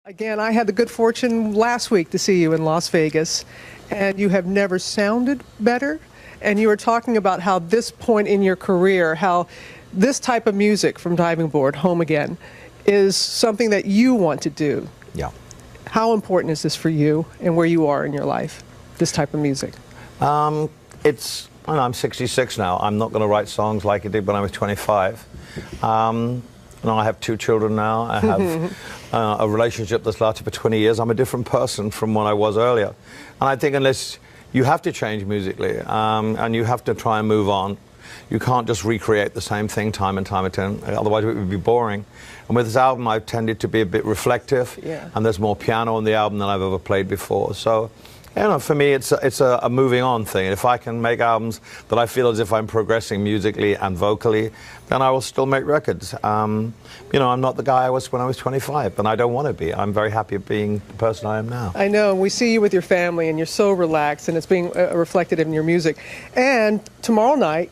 Again, I had the good fortune last week to see you in Las Vegas, and you have never sounded better. And you were talking about how this point in your career, how this type of music from Diving Board, Home Again, is something that you want to do. Yeah. How important is this for you and where you are in your life, this type of music? I'm 66 now. I'm not going to write songs like I did when I was 25. I have 2 children now. I have a relationship that's lasted for 20 years. I'm a different person from what I was earlier. And I think unless you have to change musically and you have to try and move on, you can't just recreate the same thing time and time again. Otherwise it would be boring. And with this album, I've tended to be a bit reflective. Yeah. And there's more piano on the album than I've ever played before. So, you know, for me, it's a moving on thing. If I can make albums that I feel as if I'm progressing musically and vocally, then I will still make records. You know, I'm not the guy I was when I was 25, and I don't want to be. I'm very happy being the person I am now. I know. We see you with your family, and you're so relaxed, and it's being reflected in your music. And tomorrow night,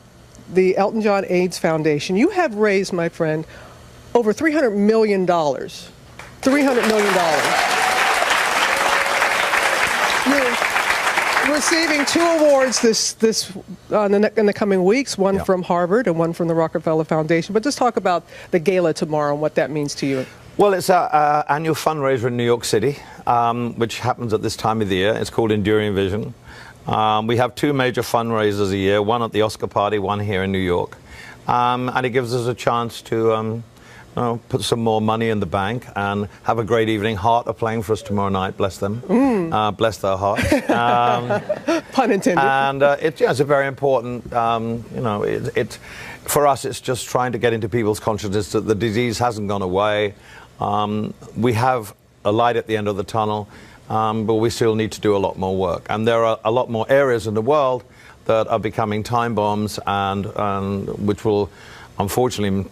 the Elton John AIDS Foundation, you have raised, my friend, over $300 million. $300 million. You're receiving 2 awards in the coming weeks, one from Harvard and one from the Rockefeller Foundation. But just talk about the gala tomorrow and what that means to you. Well, it's our annual fundraiser in New York City, which happens at this time of the year. It's called Enduring Vision. We have 2 major fundraisers a year, one at the Oscar party, one here in New York. And it gives us a chance to put some more money in the bank and have a great evening. Heart are playing for us tomorrow night, bless them. Bless their hearts. Pun intended. And it's a very important, for us it's just trying to get into people's consciousness that the disease hasn't gone away. We have a light at the end of the tunnel, but we still need to do a lot more work. And there are a lot more areas in the world that are becoming time bombs and which will unfortunately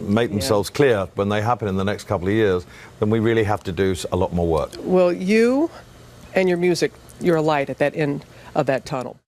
make themselves clear when they happen in the next couple of years, then we really have to do a lot more work. Well, you and your music, you're a light at that end of that tunnel.